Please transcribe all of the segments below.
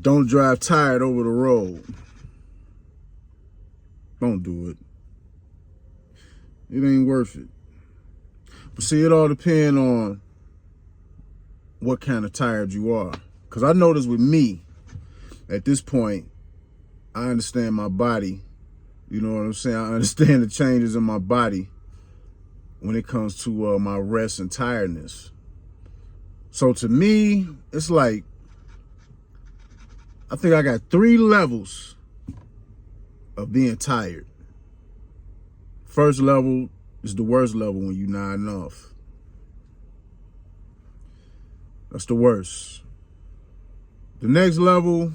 Don't drive tired over the road. Don't do it. It ain't worth it. But see, it all depends on what kind of tired you are. Because I noticed with me, at this point, I understand my body. You know what I'm saying? I understand the changes in my body when it comes to my rest and tiredness. So to me, it's like, I think I got 3 levels of being tired. First level is the worst level, when you're nodding off. That's the worst. The next level,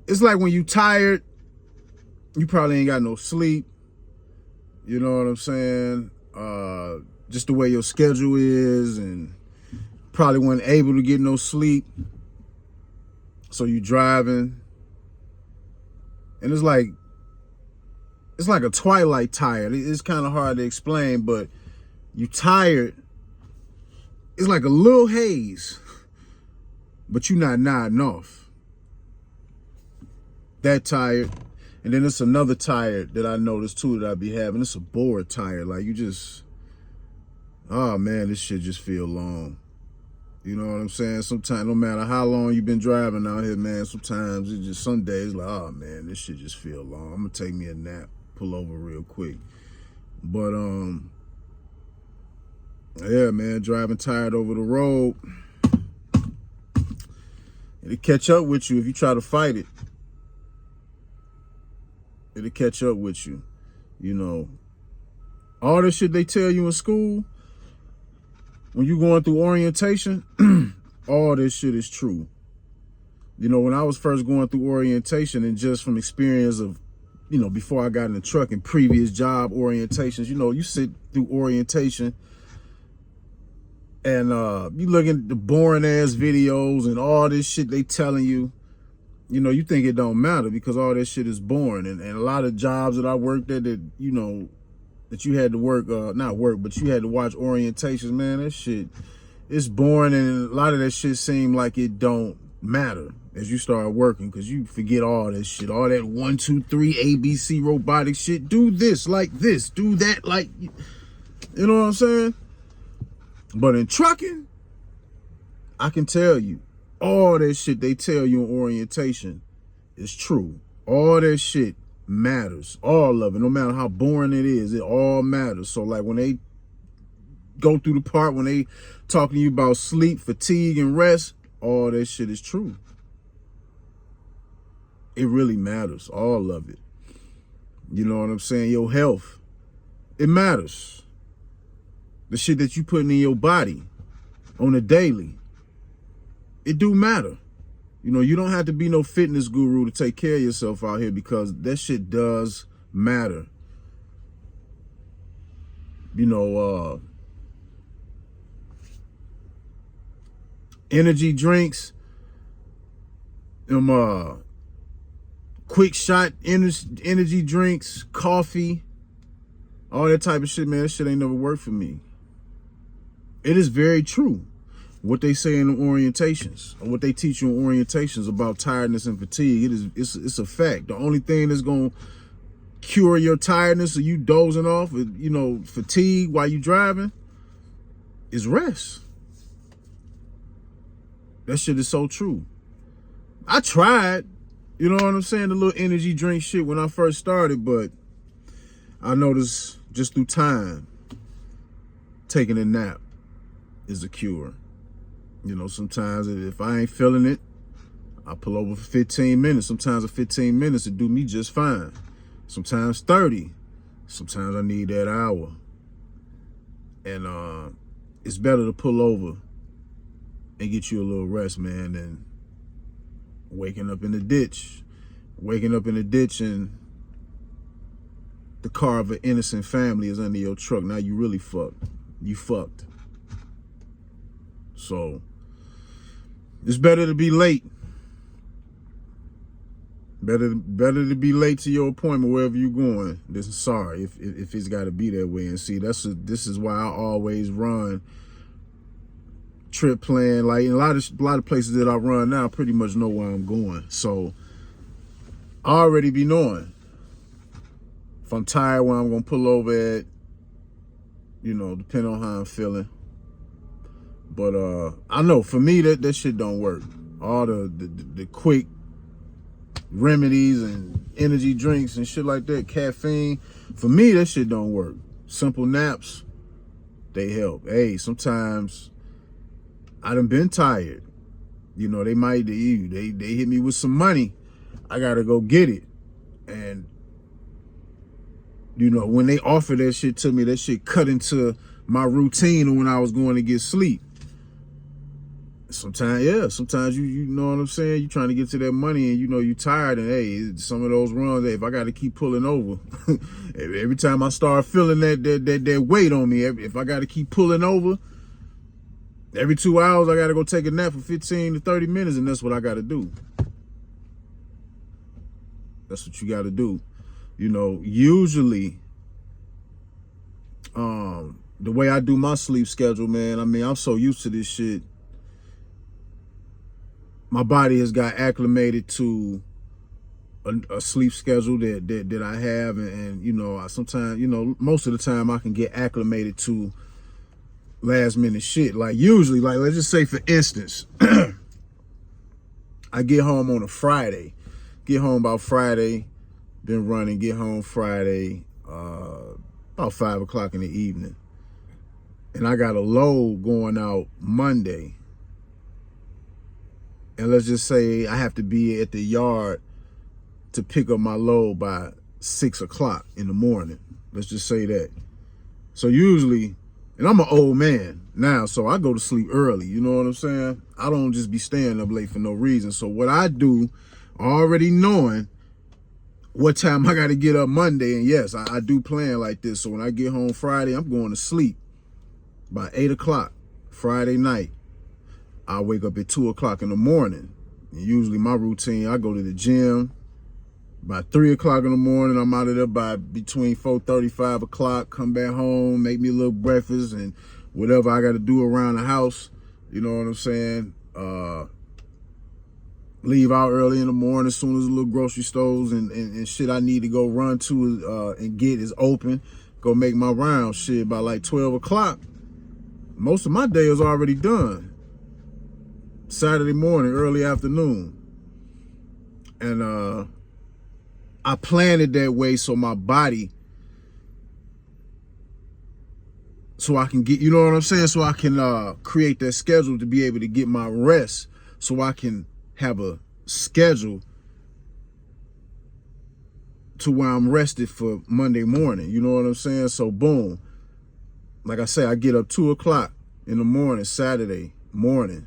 it's like when you tired, you probably ain't got no sleep. You know what I'm saying? Just the way your schedule is, and probably weren't able to get no sleep. So you driving, and it's like a twilight tired. It's kind of hard to explain, but you tired. It's like a little haze, but you're not nodding off. That tired. And then it's another tired that I noticed too that I be having. It's a bored tired. Like you just, oh man, this shit just feel long. You know what I'm saying? Sometimes, no matter how long you've been driving out here, man, sometimes it's just, some days like, oh man, this shit just feel long. I'm gonna take me a nap, pull over real quick. But yeah, man, driving tired over the road, it'll catch up with you if you try to fight it. It'll catch up with you. You know, all this shit they tell you in school, when you going through orientation, all this shit is true. You know, when I was first going through orientation, and just from experience of, you know, before I got in the truck and previous job orientations, you know, you sit through orientation and you look at the boring ass videos and all this shit they telling you. You know, you think it don't matter because all that shit is boring. And a lot of jobs that I worked at that, you know, that you had to work, not work, but you had to watch orientations, man, that shit, it's boring. And a lot of that shit seemed like it don't matter as you start working, because you forget all that shit, all that 1, 2, 3, ABC robotic shit. Do this like this, do that like, you know what I'm saying? But in trucking, I can tell you, all that shit they tell you in orientation is true. All that shit matters. All of it, no matter how boring it is, it all matters. So like when they go through the part, when they talking to you about sleep, fatigue, and rest, all that shit is true. It really matters, all of it. You know what I'm saying? Your health, it matters. The shit that you putting in your body on a daily, it do matter. You know, you don't have to be no fitness guru to take care of yourself out here, because that shit does matter. You know, energy drinks, quick shot energy drinks, coffee, all that type of shit, man, that shit ain't never worked for me. It is very true what they say in the orientations, or what they teach you in orientations about tiredness and fatigue. It's a fact. The only thing that's gonna cure your tiredness or you dozing off, you know, fatigue while you driving, is rest. That shit is so true. I tried, you know what I'm saying, the little energy drink shit when I first started, but I noticed just through time, taking a nap is a cure. You know, sometimes if I ain't feeling it, I pull over for 15 minutes. Sometimes a 15 minutes will do me just fine. Sometimes 30. Sometimes I need that hour. And it's better to pull over and get you a little rest, man, than waking up in the ditch. Waking up in the ditch and the car of an innocent family is under your truck. Now you really fucked. You fucked. So it's better to be late. Better to be late to your appointment wherever you're going. Sorry if it's got to be that way. And see, this is why I always run trip planned. Like in a lot of places that I run now, I pretty much know where I'm going. So I already be knowing if I'm tired, where I'm gonna pull over at, you know, depending on how I'm feeling. But I know for me that shit don't work. All the quick remedies and energy drinks and shit like that, caffeine, for me that shit don't work. Simple naps, they help. Hey, sometimes I done been tired. You know, they hit me with some money. I gotta go get it. And you know, when they offer that shit to me, that shit cut into my routine of when I was going to get sleep. Sometimes you know what I'm saying? You trying to get to that money and you know you tired, and hey, some of those runs, hey, if I got to keep pulling over, every time I start feeling that weight on me, if I got to keep pulling over, every 2 hours I got to go take a nap for 15 to 30 minutes, and that's what I got to do. That's what you got to do. You know, usually, the way I do my sleep schedule, man, I mean, I'm so used to this shit. My body has got acclimated to a sleep schedule that I have, and you know, I sometimes, you know, most of the time I can get acclimated to last minute shit. Like usually, like let's just say for instance, I get home on a Friday, get home about Friday, been running, get home Friday, about 5 o'clock in the evening, and I got a load going out Monday. And let's just say I have to be at the yard to pick up my load by 6 o'clock in the morning. Let's just say that. So usually, and I'm an old man now, so I go to sleep early. You know what I'm saying? I don't just be staying up late for no reason. So what I do, already knowing what time I got to get up Monday, and yes, I do plan like this. So when I get home Friday, I'm going to sleep by 8 o'clock Friday night. I wake up at 2 o'clock in the morning. And usually my routine, I go to the gym by 3 o'clock in the morning. I'm out of there by between 4:30, 5 o'clock, come back home, make me a little breakfast and whatever I got to do around the house. You know what I'm saying? Leave out early in the morning as soon as the little grocery stores and shit I need to go run to and get is open. Go make my rounds. Shit, by like 12 o'clock, most of my day is already done. Saturday morning, early afternoon. And I planned it that way so my body, so I can get, you know what I'm saying? So I can create that schedule to be able to get my rest, so I can have a schedule to where I'm rested for Monday morning. You know what I'm saying? So boom, like I say, I get up 2 o'clock in the morning, Saturday morning.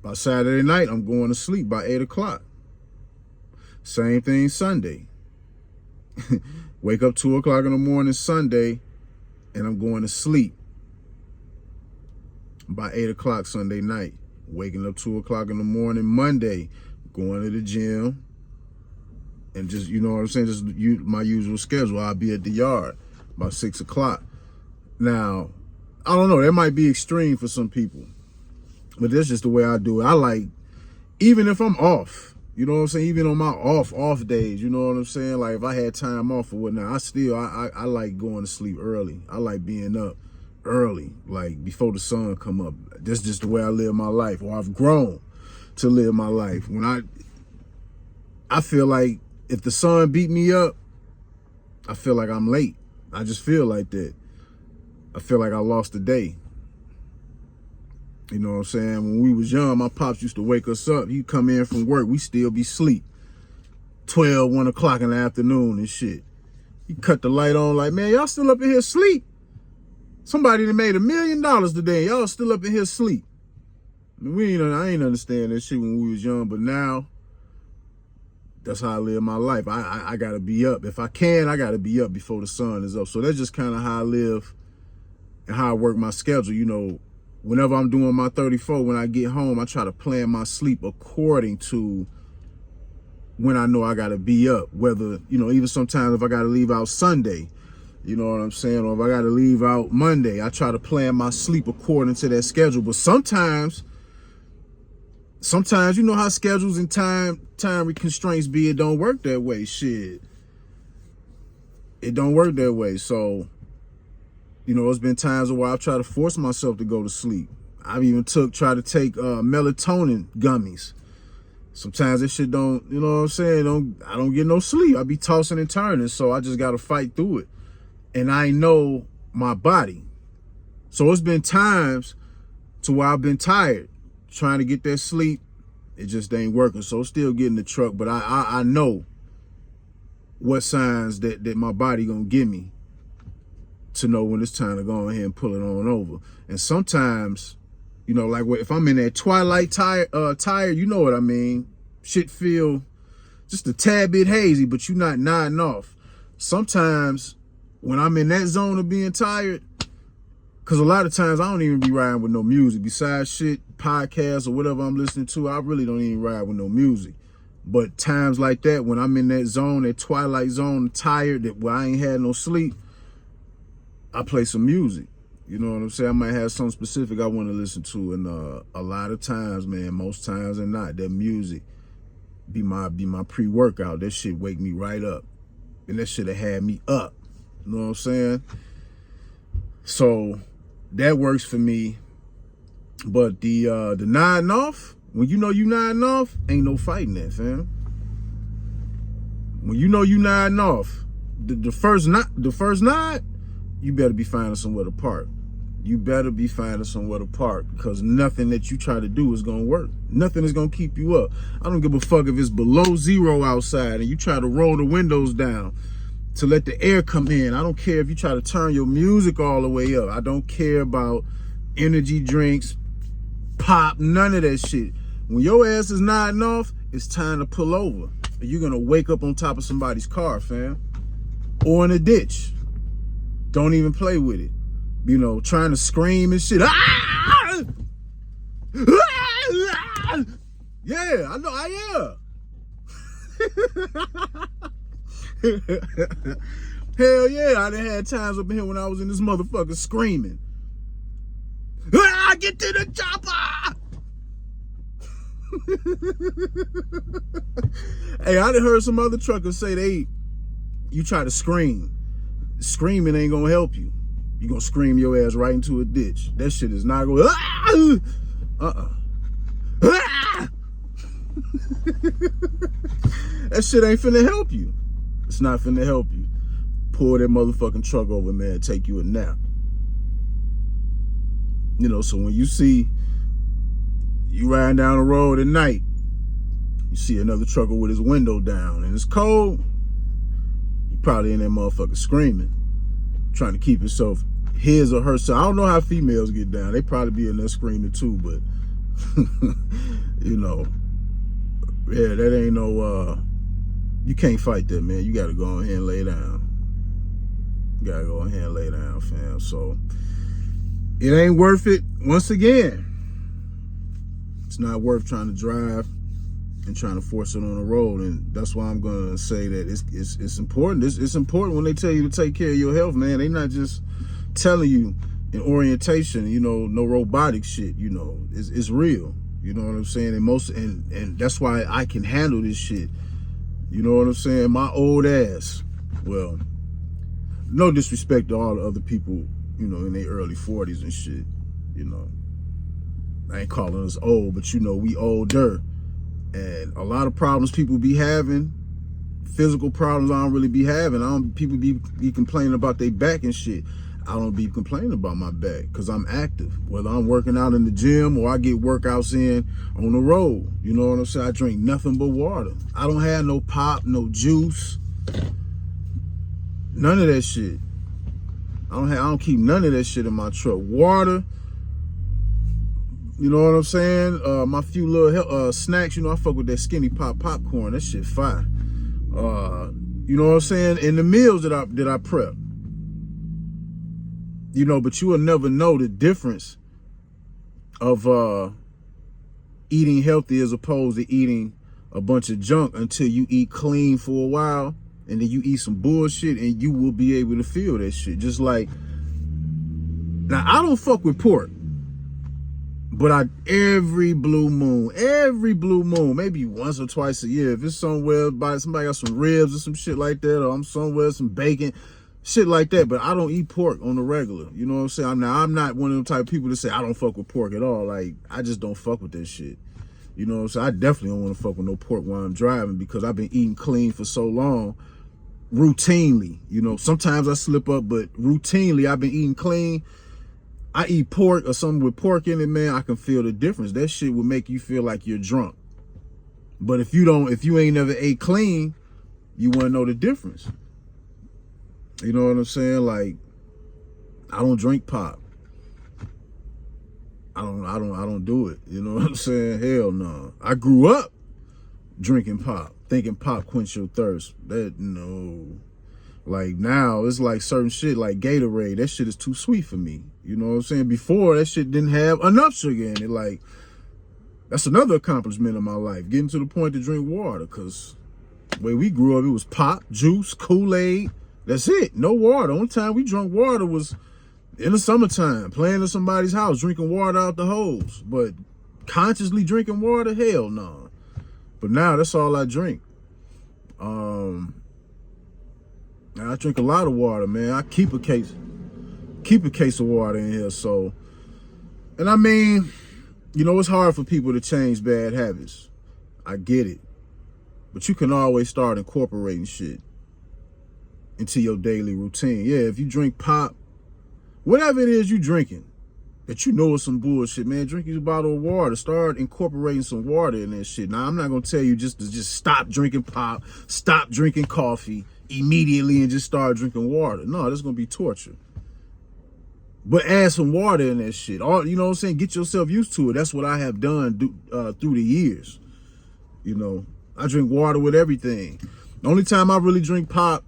By Saturday night, I'm going to sleep by 8 o'clock. Same thing Sunday. Wake up 2 o'clock in the morning Sunday, and I'm going to sleep by 8 o'clock Sunday night. Waking up 2 o'clock in the morning Monday, going to the gym, and just, you know what I'm saying, just my usual schedule. I'll be at the yard by 6 o'clock. Now, I don't know, that might be extreme for some people, but that's just the way I do it. I like, even if I'm off, you know what I'm saying, even on my off days, you know what I'm saying, like if I had time off or whatnot, I like going to sleep early. I like being up early, like before the sun come up. That's just the way I live my life, or I've grown to live my life. When I feel like if the sun beat me up, I feel like I'm late. I just feel like that. I feel like I lost a day. You know what I'm saying? When we was young, my pops used to wake us up. He'd come in from work, we still be asleep. 12, 1 o'clock in the afternoon and shit. He cut the light on like, man, y'all still up in here asleep? Somebody that made $1 million today, y'all still up in here asleep. I ain't understand that shit when we was young, but now, that's how I live my life. I gotta be up. If I can, I gotta be up before the sun is up. So that's just kind of how I live and how I work my schedule. You know, whenever I'm doing my 34, when I get home, I try to plan my sleep according to when I know I gotta be up. Whether, you know, even sometimes if I gotta leave out Sunday, You know what I'm saying? Or if I got to leave out Monday, I try to plan my sleep according to that schedule. But sometimes you know how schedules and time constraints be. It don't work that way. Shit, it don't work that way. So, you know, it's been times where I've tried to force myself to go to sleep. I've even tried to take melatonin gummies. Sometimes that shit don't, you know what I'm saying? I don't get no sleep. I be tossing and turning, so I just gotta fight through it. And I know my body. So it's been times to where I've been tired, trying to get that sleep. It just ain't working. So still getting the truck, but I know what signs that my body gonna give me to know when it's time to go ahead and pull it on over. And sometimes, you know, like if I'm in that twilight tired, you know what I mean? Shit feel just a tad bit hazy, but you're not nodding off. Sometimes when I'm in that zone of being tired, because a lot of times I don't even be riding with no music. Besides shit, podcasts or whatever I'm listening to, I really don't even ride with no music. But times like that, when I'm in that zone, that twilight zone, tired, where I ain't had no sleep, I play some music. You know what I'm saying? I might have something specific I want to listen to. And a lot of times, man, most times and not, that music be my pre-workout. That shit wake me right up. And that shit have had me up. You know what I'm saying? So that works for me. But the nodding off, when you know you nodding off, ain't no fighting that, fam. When you know you nodding off, the first nod, you better be finding somewhere to park. You better be finding somewhere to park, because nothing that you try to do is gonna work. Nothing is gonna keep you up. I don't give a fuck if it's below zero outside and you try to roll the windows down to let the air come in. I don't care if you try to turn your music all the way up. I don't care about energy drinks, pop, none of that shit. When your ass is nodding off, it's time to pull over. You're gonna wake up on top of somebody's car, fam, or in a ditch. Don't even play with it. You know, trying to scream and shit. Ah! Ah! Yeah, I know I am. Hell yeah, I done had times up in here when I was in this motherfucker screaming. Ah, get to the chopper! Hey, I done heard some other truckers say you try to scream. Screaming ain't gonna help you. You gonna scream your ass right into a ditch. That shit is not gonna, That shit ain't finna help you. It's not finna help you. Pull that motherfucking truck over, man, take you a nap. You know, so when you see you riding down the road at night, you see another trucker with his window down and it's cold, you probably in that motherfucker screaming, trying to keep himself, his or herself. I don't know how females get down. They probably be in there screaming too, but you know, yeah, that ain't no, you can't fight that, man. You gotta go ahead and lay down. You gotta go ahead and lay down, fam. So it ain't worth it. Once again, it's not worth trying to drive and trying to force it on the road. And that's why I'm gonna say that it's important. It's important when they tell you to take care of your health, man. They not just telling you in orientation, you know, no robotic shit, you know. It's real. You know what I'm saying? And that's why I can handle this shit. You know what I'm saying? My old ass, well, no disrespect to all the other people, you know, in their early 40s and shit, you know. I ain't calling us old, but you know, we older. And a lot of problems people be having, physical problems I don't really be having. People be complaining about their back and shit. I don't be complaining about my back because I'm active. Whether I'm working out in the gym or I get workouts in on the road. You know what I'm saying? I drink nothing but water. I don't have no pop, no juice. None of that shit. I don't keep none of that shit in my truck. Water. You know what I'm saying? My few little snacks, you know, I fuck with that Skinny Pop popcorn. That shit fire. You know what I'm saying? And the meals that I prep. You know, but you will never know the difference of eating healthy as opposed to eating a bunch of junk until you eat clean for a while. and then you eat some bullshit, and you will be able to feel that shit. Just like, now I don't fuck with pork, but every blue moon, maybe once or twice a year, if it's somewhere by somebody got some ribs or some shit like that, or I'm somewhere some bacon, shit like that. But I don't eat pork on the regular. You know what I'm saying? I'm not one of them type of people that say I don't fuck with pork at all. Like, I just don't fuck with that shit. You know what I'm saying? I definitely don't want to fuck with no pork while I'm driving, because I've been eating clean for so long, routinely. You know, sometimes I slip up, but routinely I've been eating clean. I eat pork or something with pork in it, man, I can feel the difference. That shit will make you feel like you're drunk. But if you ain't never ate clean, you wouldn't know the difference. You know what I'm saying? Like, I don't drink pop. I don't do it. You know what I'm saying? Hell no. I grew up drinking pop, thinking pop quench your thirst. No. Like, now it's like certain shit like Gatorade. That shit is too sweet for me. You know what I'm saying? Before, that shit didn't have enough sugar in it. Like, that's another accomplishment in my life, getting to the point to drink water. Because the way we grew up, it was pop, juice, Kool-Aid. That's it. No water. The only time we drank water was in the summertime, playing in somebody's house, drinking water out the hose. But consciously drinking water, hell no. But now that's all I drink. I drink a lot of water, man. I keep a case of water in here. So, and I mean, you know, it's hard for people to change bad habits. I get it. But you can always start incorporating shit into your daily routine. Yeah, if you drink pop, whatever it is you drinking, that you know is some bullshit, man, drink you a bottle of water. Start incorporating some water in that shit. Now, I'm not going to tell you just to stop drinking pop, stop drinking coffee immediately and just start drinking water. No, that's going to be torture. But add some water in that shit. You know what I'm saying? Get yourself used to it. That's what I have done through the years. You know, I drink water with everything. The only time I really drink pop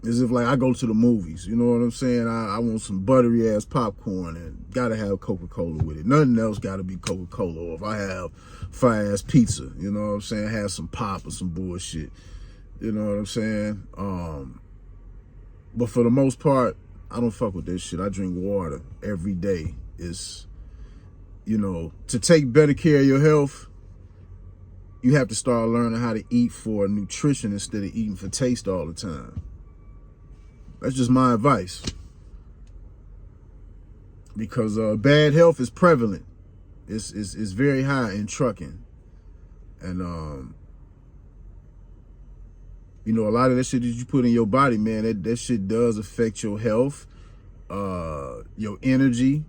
is if, like, I go to the movies. You know what I'm saying? I want some buttery ass popcorn and gotta have Coca-Cola with it. Nothing else gotta be Coca-Cola. Or if I have fire ass pizza, you know what I'm saying? Have some pop or some bullshit. You know what I'm saying? But for the most part, I don't fuck with this shit. I drink water every day. It's, you know, to take better care of your health, you have to start learning how to eat for nutrition instead of eating for taste all the time. That's just my advice. Because bad health is prevalent. It's very high in trucking. And you know, a lot of that shit that you put in your body, man, that shit does affect your health, your energy,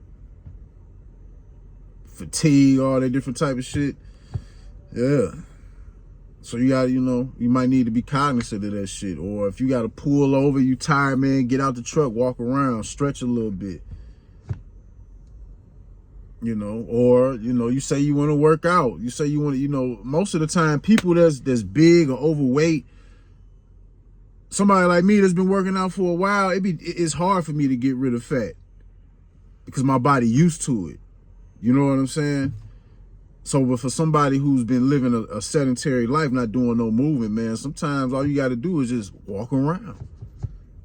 fatigue, all that different type of shit. Yeah. So you gotta, you know, you might need to be cognizant of that shit. Or if you gotta pull over, you tired, man, get out the truck, walk around, stretch a little bit. You know, or, you know, you say you want to work out. You say you want to, you know, most of the time, people that's big or overweight, somebody like me that's been working out for a while, it's hard for me to get rid of fat because my body used to it. You know what I'm saying? So, but for somebody who's been living a sedentary life, not doing no movement, man, sometimes all you got to do is just walk around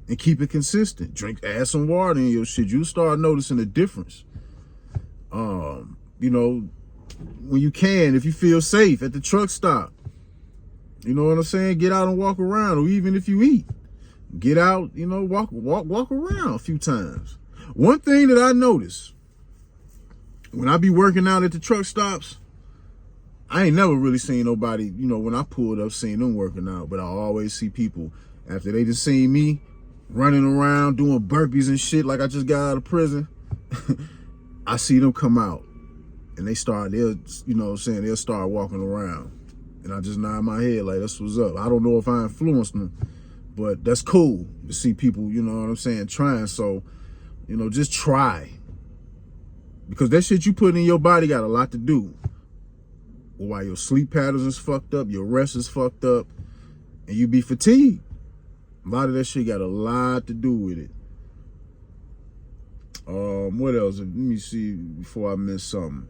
and keep it consistent. Add some water in your shit. You start noticing a difference. You know, when you can, if you feel safe at the truck stop, you know what I'm saying? Get out and walk around, or even if you eat, get out, you know, walk around a few times. One thing that I notice when I be working out at the truck stops, I ain't never really seen nobody, you know, when I pulled up, seeing them working out, but I always see people after they just seen me running around doing burpees and shit like I just got out of prison. I see them come out and they'll, you know what I'm saying, they'll start walking around. And I just nod my head like, that's what's up. I don't know if I influenced them, but that's cool to see people, you know what I'm saying, trying. So, you know, just try. Because that shit you put in your body got a lot to do. While your sleep patterns is fucked up, your rest is fucked up, and you be fatigued. A lot of that shit got a lot to do with it. What else? Let me see before I miss something.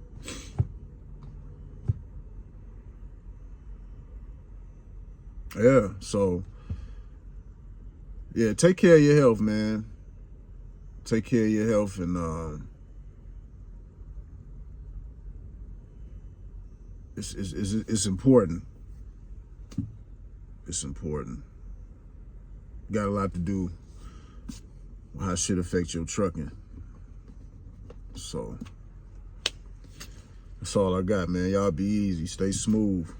Yeah, so yeah, take care of your health, man. Take care of your health, and it's important. It's important. Got a lot to do with how shit affects your trucking. So that's all I got, man. Y'all be easy. Stay smooth.